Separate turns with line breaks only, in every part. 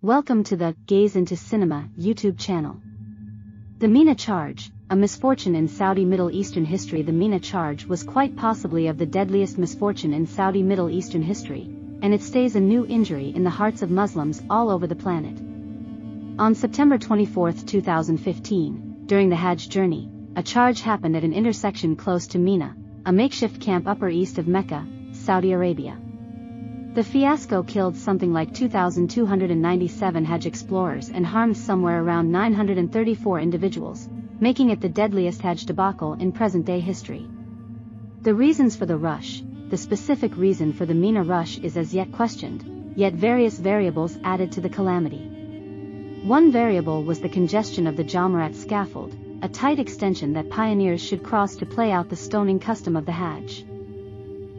Welcome to the Gaze into Cinema YouTube channel. The Mina charge, a misfortune in Saudi Middle Eastern history. The Mina charge was quite possibly of the deadliest misfortune in Saudi Middle Eastern history, and it stays a new injury in the hearts of Muslims all over the planet. On September 24, 2015, during the Hajj journey, a charge happened at an intersection close to Mina, a makeshift camp upper east of Mecca, Saudi Arabia. The fiasco killed something like 2,297 Hajj explorers and harmed somewhere around 934 individuals, making it the deadliest Hajj debacle in present-day history. The reasons for the rush, the specific reason for the Mina rush is as yet questioned, yet various variables added to the calamity. One variable was the congestion of the Jamarat scaffold, a tight extension that pioneers should cross to play out the stoning custom of the Hajj.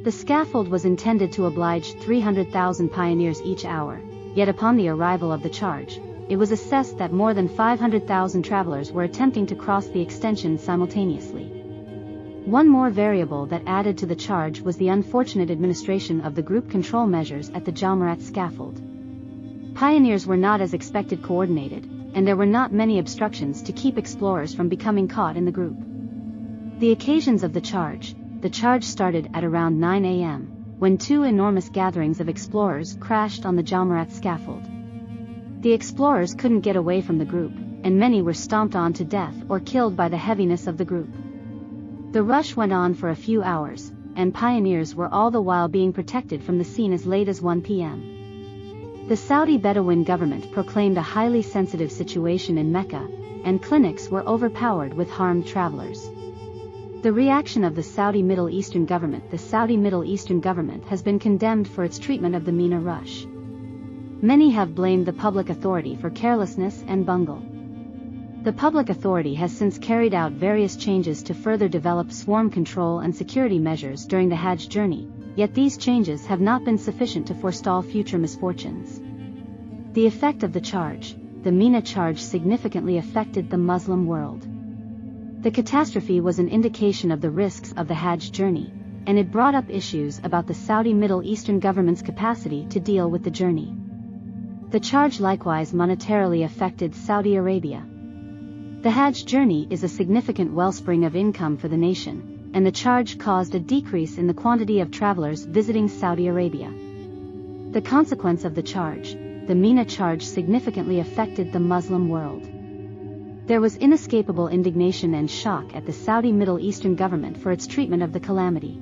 The scaffold was intended to oblige 300,000 pioneers each hour, yet upon the arrival of the charge, it was assessed that more than 500,000 travelers were attempting to cross the extension simultaneously. One more variable that added to the charge was the unfortunate administration of the group control measures at the Jamarat scaffold. Pioneers were not as expected coordinated, and there were not many obstructions to keep explorers from becoming caught in the group. The occasions of the charge started at around 9 a.m., when two enormous gatherings of explorers crashed on the Jamarat scaffold. The explorers couldn't get away from the group, and many were stomped on to death or killed by the heaviness of the group. The rush went on for a few hours, and pioneers were all the while being protected from the scene as late as 1 p.m. The Saudi Bedouin government proclaimed a highly sensitive situation in Mecca, and clinics were overpowered with harmed travelers. The reaction of the Saudi Middle Eastern government. The Saudi Middle Eastern government has been condemned for its treatment of the Mina rush. Many have blamed the public authority for carelessness and bungle. The public authority has since carried out various changes to further develop swarm control and security measures during the Hajj journey, yet these changes have not been sufficient to forestall future misfortunes. The effect of the Mina charge significantly affected the Muslim world. The catastrophe was an indication of the risks of the Hajj journey, and it brought up issues about the Saudi Middle Eastern government's capacity to deal with the journey. The charge likewise monetarily affected Saudi Arabia. The Hajj journey is a significant wellspring of income for the nation, and the charge caused a decrease in the quantity of travelers visiting Saudi Arabia. The consequence of the Mina charge significantly affected the Muslim world. There was inescapable indignation and shock at the Saudi Middle Eastern government for its treatment of the calamity.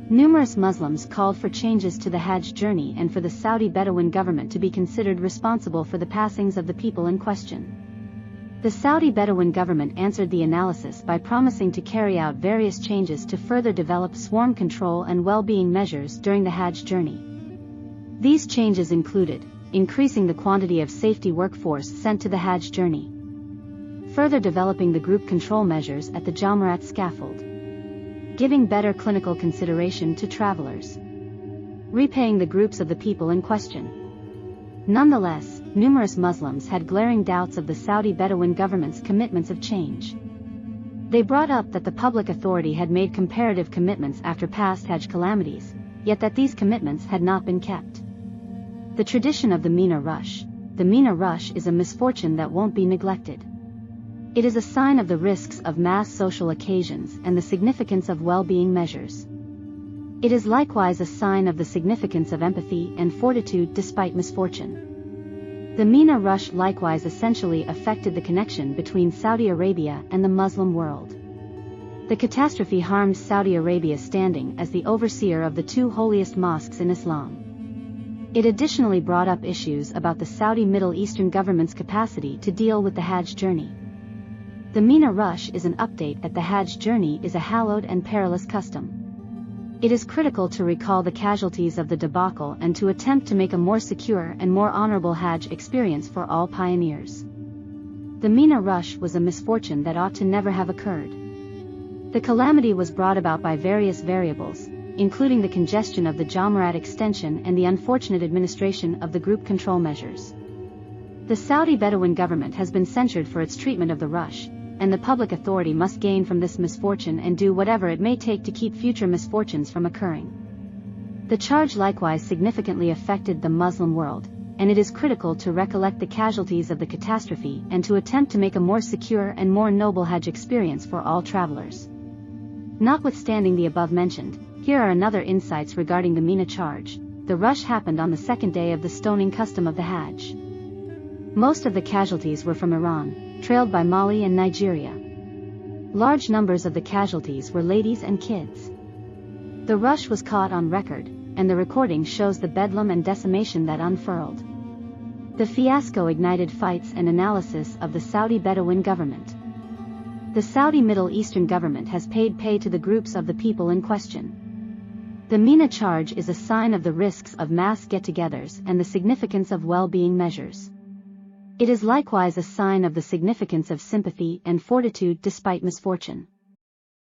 Numerous Muslims called for changes to the Hajj journey and for the Saudi Bedouin government to be considered responsible for the passings of the people in question. The Saudi Bedouin government answered the analysis by promising to carry out various changes to further develop swarm control and well-being measures during the Hajj journey. These changes included increasing the quantity of safety workforce sent to the Hajj journey, further developing the group control measures at the Jamarat scaffold, giving better clinical consideration to travelers, repaying the groups of the people in question. Nonetheless, numerous Muslims had glaring doubts of the Saudi Bedouin government's commitments of change. They brought up that the public authority had made comparative commitments after past Hajj calamities, yet that these commitments had not been kept. The tradition of the Mina rush is a misfortune that won't be neglected. It is a sign of the risks of mass social occasions and the significance of well-being measures. It is likewise a sign of the significance of empathy and fortitude despite misfortune. The Mina rush likewise essentially affected the connection between Saudi Arabia and the Muslim world. The catastrophe harmed Saudi Arabia's standing as the overseer of the two holiest mosques in Islam. It additionally brought up issues about the Saudi Middle Eastern government's capacity to deal with the Hajj journey. The Mina rush is an update that the Hajj journey is a hallowed and perilous custom. It is critical to recall the casualties of the debacle and to attempt to make a more secure and more honorable Hajj experience for all pioneers. The Mina rush was a misfortune that ought to never have occurred. The calamity was brought about by various variables, including the congestion of the Jamarat extension and the unfortunate administration of the group control measures. The Saudi Bedouin government has been censured for its treatment of the rush, and the public authority must gain from this misfortune and do whatever it may take to keep future misfortunes from occurring. The charge likewise significantly affected the Muslim world, and it is critical to recollect the casualties of the catastrophe and to attempt to make a more secure and more noble Hajj experience for all travelers. Notwithstanding the above mentioned, here are another insights regarding the Mina charge. The rush happened on the second day of the stoning custom of the Hajj. Most of the casualties were from Iran, trailed by Mali and Nigeria. Large numbers of the casualties were ladies and kids. The rush was caught on record, and the recording shows the bedlam and decimation that unfurled. The fiasco ignited fights and analysis of the Saudi Bedouin government. The Saudi Middle Eastern government has paid pay to the groups of the people in question. The Mina charge is a sign of the risks of mass get-togethers and the significance of well-being measures. It is likewise a sign of the significance of sympathy and fortitude despite misfortune.